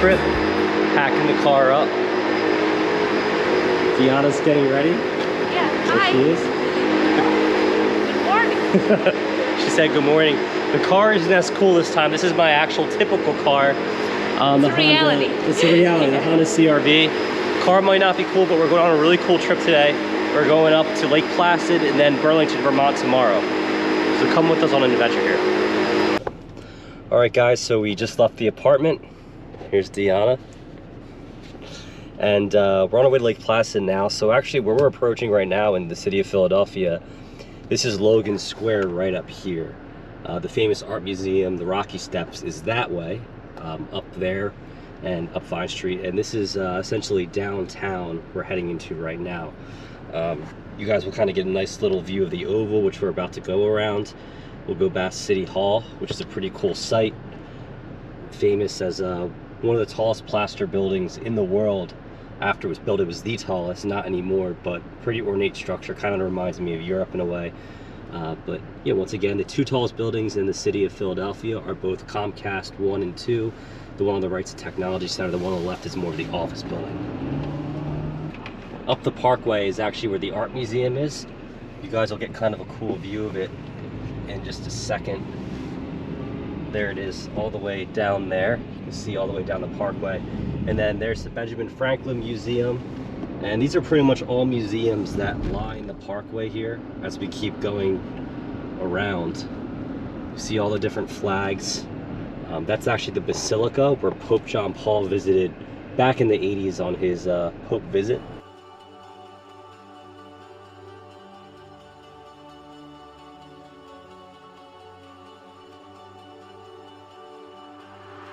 trip, packing the car up. Deanna's getting ready. Yeah, There hi. she is. Good morning. She said good morning. The car isn't as cool this time. This is my actual typical car. It's a reality. It's a reality, the Honda CR-V. Car might not be cool, but we're going on a really cool trip today. We're going up to Lake Placid and then Burlington, Vermont tomorrow. So come with us on an adventure here. All right, guys, so we just left the apartment. Here's Deanna. And we're on our way to Lake Placid now. So actually where we're approaching right now in the city of Philadelphia, this is Logan Square right up here. The famous art museum, the Rocky Steps, is that way, up there and up Vine Street. And this is essentially downtown we're heading into right now. You guys will kind of get a nice little view of the Oval, which we're about to go around. We'll go past City Hall, which is a pretty cool site. Famous as one of the tallest plaster buildings in the world. After it was built, it was the tallest, not anymore, but pretty ornate structure. Kind of reminds me of Europe in a way. But yeah, once again, the two tallest buildings in the city of Philadelphia are both Comcast 1 and 2. The one on the right is the Technology Center. The one on the left is more of the office building. Up the parkway is actually where the art museum is. You guys will get kind of a cool view of it in just a second. There it is, all the way down there. You can see all the way down the parkway. And then there's the Benjamin Franklin Museum. And these are pretty much all museums that line the parkway here as we keep going around. You see all the different flags. That's actually the Basilica where Pope John Paul visited back in the 80s on his Pope visit.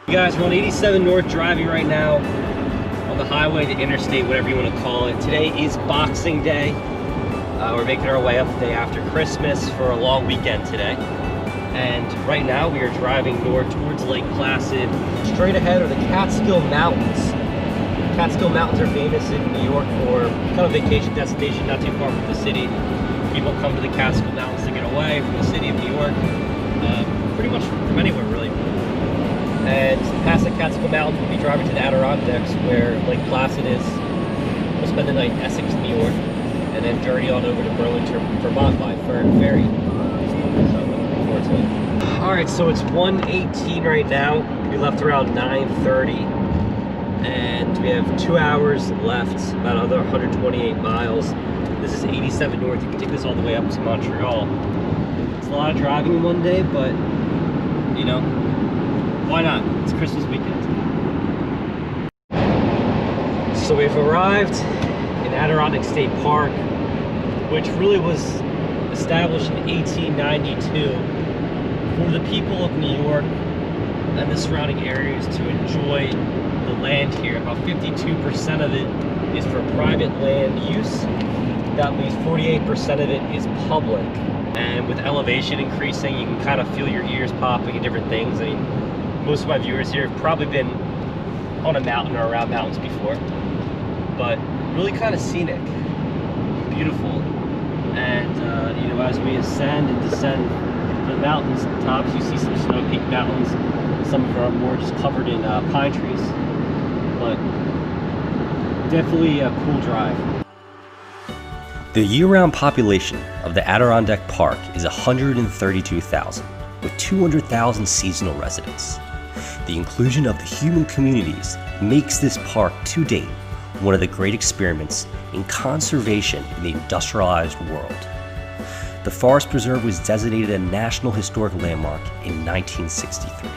You guys, we're on 87 North driving right now on the highway, the interstate, whatever you want to call it. Today is Boxing Day. We're making our way up the day after Christmas for a long weekend today. And right now we are driving north towards Lake Placid. Straight ahead are the Catskill Mountains. Catskill Mountains are famous in New York for kind of vacation destination, not too far from the city. People come to the Catskill Mountains to get away from the city of New York. Pretty much from anywhere, really. And past the Catskill Mountains, we'll be driving to the Adirondacks where Lake Placid is. We'll spend the night in Essex, New York, and then journey on over to Burlington, Vermont by ferry. So looking forward to it. All right, so it's 1:18 right now. We left around 9:30, and we have 2 hours left, about another 128 miles. This is 87 North. You can take this all the way up to Montreal. It's a lot of driving in one day, but you know, why not? It's Christmas weekend. So we've arrived in Adirondack State Park, which really was established in 1892 for the people of New York and the surrounding areas to enjoy the land here. About 52% of it is for private land use. That leaves 48% of it is public. And with elevation increasing, you can kind of feel your ears popping and different things. I mean, most of my viewers here have probably been on a mountain or around mountains before, but really kind of scenic, beautiful. And you know, as we ascend and descend the mountains tops, you see some snow-peaked mountains. Some of them are more just covered in pine trees, but definitely a cool drive. The year-round population of the Adirondack Park is 132,000, with 200,000 seasonal residents. The inclusion of the human communities makes this park to date one of the great experiments in conservation in the industrialized world. The Forest Preserve was designated a National Historic Landmark in 1963.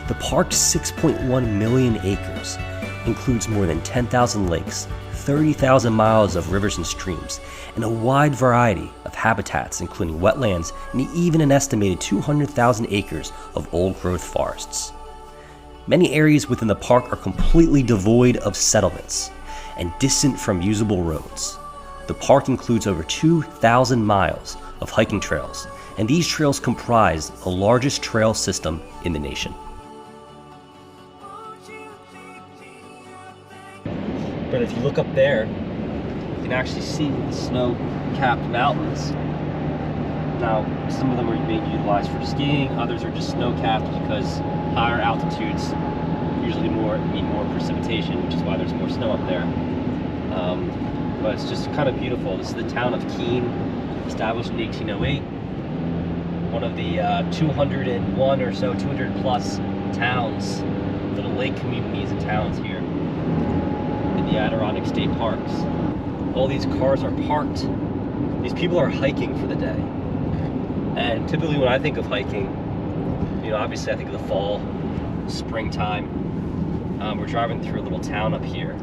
The park's 6.1 million acres includes more than 10,000 lakes, 30,000 miles of rivers and streams, and a wide variety of habitats including wetlands and even an estimated 200,000 acres of old-growth forests. Many areas within the park are completely devoid of settlements and distant from usable roads. The park includes over 2,000 miles of hiking trails, and these trails comprise the largest trail system in the nation. But if you look up there, you can actually see the snow-capped mountains. Now, some of them are being utilized for skiing, others are just snow-capped because higher altitudes usually mean more precipitation, which is why there's more snow up there. But it's just kind of beautiful. This is the town of Keene, established in 1808. One of the 201 or so, 200 plus towns, little lake communities and towns here in the Adirondack State Parks. All these cars are parked. These people are hiking for the day. And typically when I think of hiking, you know, obviously I think of the fall, springtime. We're driving through a little town up here.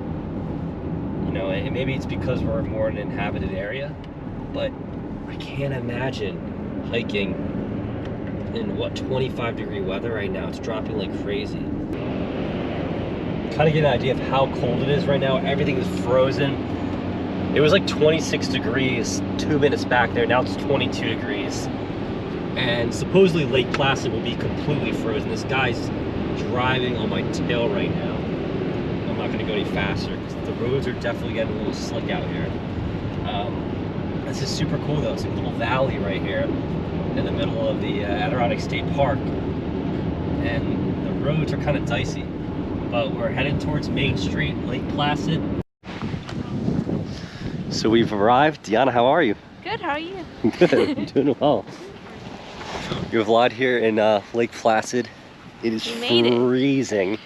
You know, and maybe it's because we're more in an inhabited area, but I can't imagine hiking in what, 25-degree weather right now. It's dropping like crazy. Kind of get an idea of how cold it is right now. Everything is frozen. It was like 26 degrees 2 minutes back there. Now it's 22 degrees. And supposedly Lake Placid will be completely frozen. This guy's driving on my tail right now. I'm not gonna go any faster because the roads are definitely getting a little slick out here. This is super cool though. It's a little valley right here in the middle of the Adirondack State Park. And the roads are kind of dicey, but we're headed towards Main Street, Lake Placid. So we've arrived. Deanna, how are you? Good, how are you? Good, I'm doing well. We've vlogged here in Lake Placid. It is freezing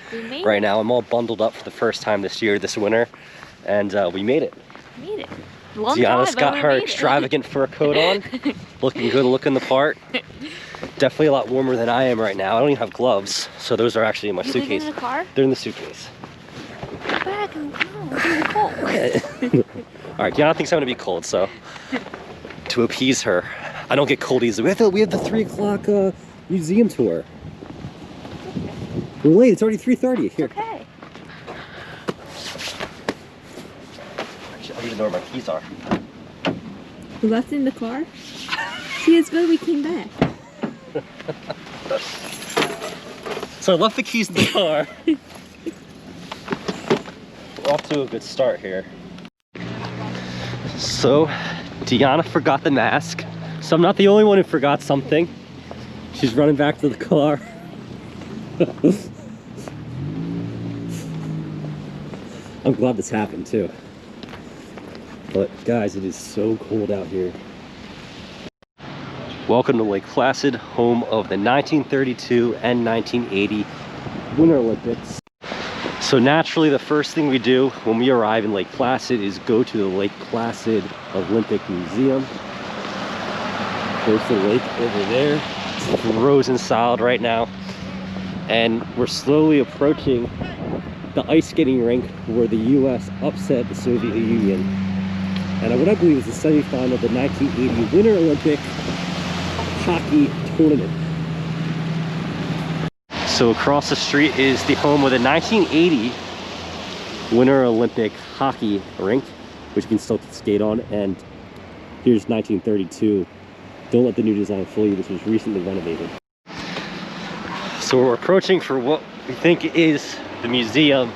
right now. I'm all bundled up for the first time this year, this winter, and we made it. Made it. Deanna's got her extravagant fur coat on, looking good, looking the part. Definitely a lot warmer than I am right now. I don't even have gloves, so those are actually in my suitcase. In the car? They're in the suitcase. Go back and go. It's cold. All right, Deanna thinks I'm gonna be cold, so to appease her, I don't get cold easily. We have the 3 o'clock museum tour. We're late. It's already 3:30. Here. Okay. Actually, I don't even know where my keys are. We left in the car? See, it's good we came back. So I left the keys in the car. We're off to a good start here. So, Deanna forgot the mask. So I'm not the only one who forgot something. She's running back to the car. I'm glad this happened too. But guys, it is so cold out here. Welcome to Lake Placid, home of the 1932 and 1980 Winter Olympics. So naturally, the first thing we do when we arrive in Lake Placid is go to the Lake Placid Olympic Museum. There's the lake over there. It's frozen solid right now. And we're slowly approaching the ice skating rink where the U.S. upset the Soviet Union. And what I believe is the semifinal of the 1980 Winter Olympic hockey tournament. So across the street is the home of the 1980 Winter Olympic hockey rink, which you can still skate on. And here's 1932. Don't let the new design fool you. This was recently renovated. So we're approaching for what we think is the museum.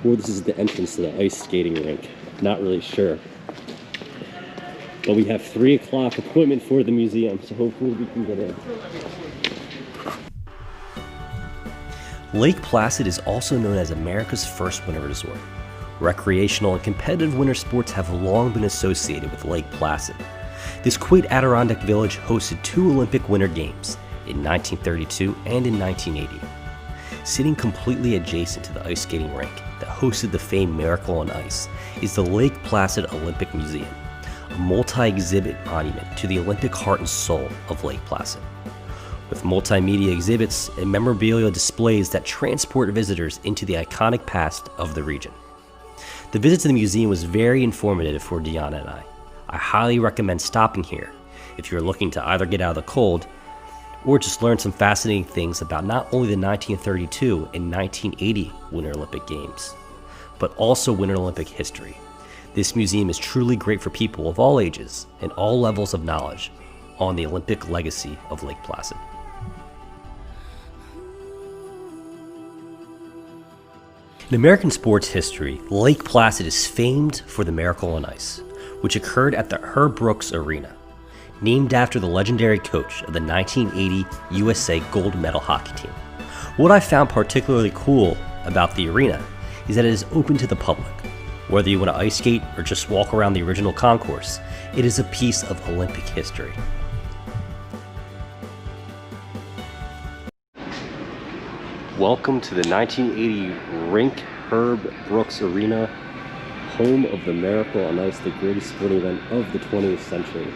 Or this is the entrance to the ice skating rink. Not really sure. But we have 3 o'clock appointment for the museum, so hopefully we can get in. Lake Placid is also known as America's first winter resort. Recreational and competitive winter sports have long been associated with Lake Placid. This quaint Adirondack village hosted 2 Olympic Winter Games in 1932 and in 1980. Sitting completely adjacent to the ice skating rink that hosted the famed Miracle on Ice is the Lake Placid Olympic Museum, a multi-exhibit monument to the Olympic heart and soul of Lake Placid. With multimedia exhibits and memorabilia displays that transport visitors into the iconic past of the region. The visit to the museum was very informative for Deanna and I. I highly recommend stopping here if you're looking to either get out of the cold or just learn some fascinating things about not only the 1932 and 1980 Winter Olympic Games, but also Winter Olympic history. This museum is truly great for people of all ages and all levels of knowledge on the Olympic legacy of Lake Placid. In American sports history, Lake Placid is famed for the Miracle on Ice, which occurred at the Herb Brooks Arena. named after the legendary coach of the 1980 USA gold medal hockey team. What I found particularly cool about the arena is that it is open to the public. Whether you want to ice skate or just walk around the original concourse, it is a piece of Olympic history. Welcome to the 1980 rink Herb Brooks Arena, home of the Miracle on Ice, the greatest sporting event of the 20th century.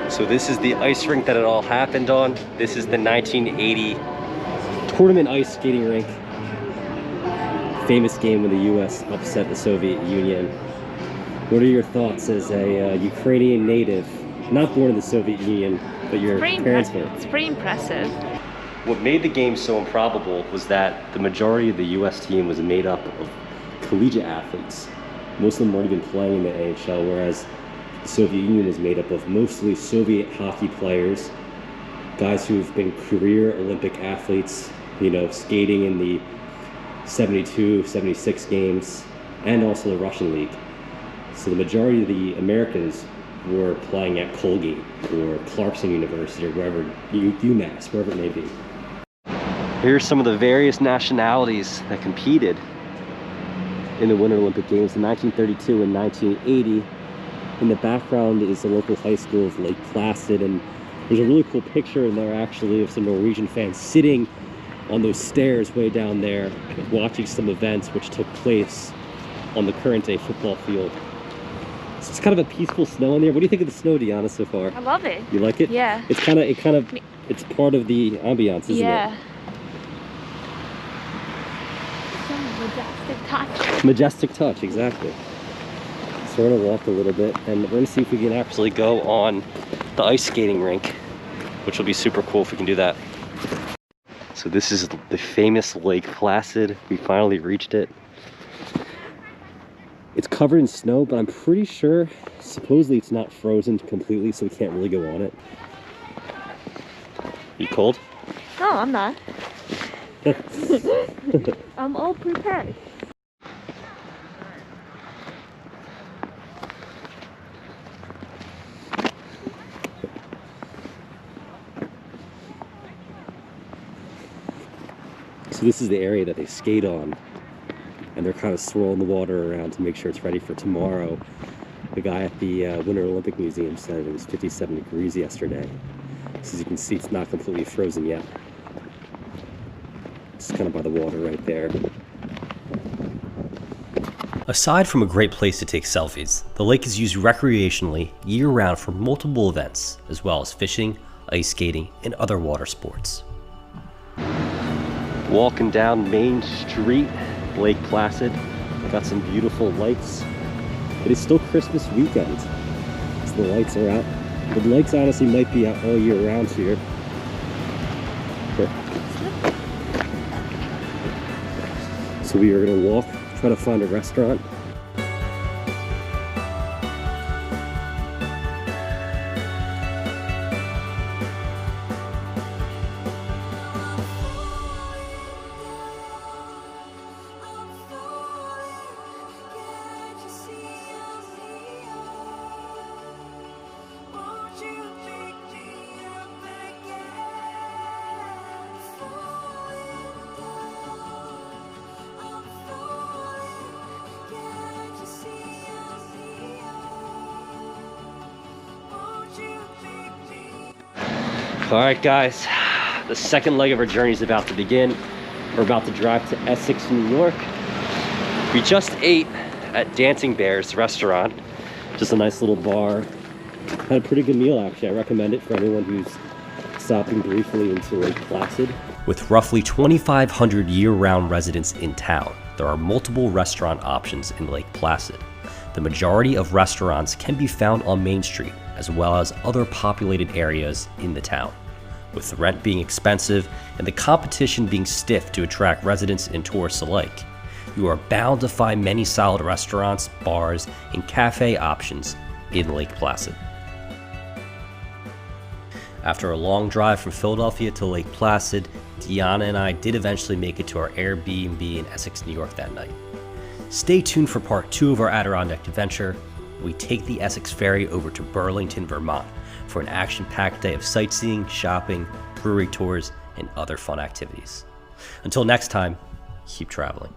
So this is the ice rink that it all happened on. This is the 1980 tournament ice skating rink. Famous game when the U.S. upset the Soviet Union. What are your thoughts as a Ukrainian native, not born in the Soviet Union, but your parents were? It's pretty impressive. What made the game so improbable was that the majority of the U.S. team was made up of collegiate athletes. Most of them weren't even playing in the AHL, whereas the Soviet Union was made up of mostly Soviet hockey players, guys who've been career Olympic athletes, you know, skating in the 72, 76 games, and also the Russian League. So the majority of the Americans were playing at Colgate or Clarkson University or wherever, UMass, wherever it may be. Here's some of the various nationalities that competed in the Winter Olympic Games in 1932 and 1980. In the background is the local high school of Lake Placid, and there's a really cool picture in there actually of some Norwegian fans sitting on those stairs way down there watching some events which took place on the current day football field. So it's kind of a peaceful snow in there. What do you think of the snow, Deanna, so far? I love it. You like it? Yeah. It's part of the ambiance, isn't yeah. it? Some majestic touch. Majestic touch, exactly. So we're gonna walk a little bit and we're gonna see if we can actually go on the ice skating rink, which will be super cool if we can do that. So this is the famous Lake Placid. We finally reached it. It's covered in snow, but I'm pretty sure, supposedly it's not frozen completely, so we can't really go on it. You cold? No, I'm not. I'm all prepared. So this is the area that they skate on, and they're kind of swirling the water around to make sure it's ready for tomorrow. The guy at the Winter Olympic Museum said it was 57 degrees yesterday. So as you can see, it's not completely frozen yet. It's kind of by the water right there. Aside from a great place to take selfies, the lake is used recreationally year-round for multiple events, as well as fishing, ice skating, and other water sports. Walking down Main Street, Lake Placid. Got some beautiful lights. It is still Christmas weekend, so the lights are out. The lights honestly might be out all year round here. So we are gonna walk, try to find a restaurant. All right, guys, the second leg of our journey is about to begin. We're about to drive to Essex, New York. We just ate at Dancing Bear's restaurant, just a nice little bar. Had a pretty good meal, actually. I recommend it for anyone who's stopping briefly into Lake Placid. With roughly 2,500 year-round residents in town, there are multiple restaurant options in Lake Placid. The majority of restaurants can be found on Main Street, as well as other populated areas in the town. With the rent being expensive and the competition being stiff to attract residents and tourists alike, you are bound to find many solid restaurants, bars, and cafe options in Lake Placid. After a long drive from Philadelphia to Lake Placid, Deanna and I did eventually make it to our Airbnb in Essex, New York that night. Stay tuned for part 2 of our Adirondack Adventure. We take the Essex ferry over to Burlington, Vermont for an action-packed day of sightseeing, shopping, brewery tours, and other fun activities. Until next time, keep traveling.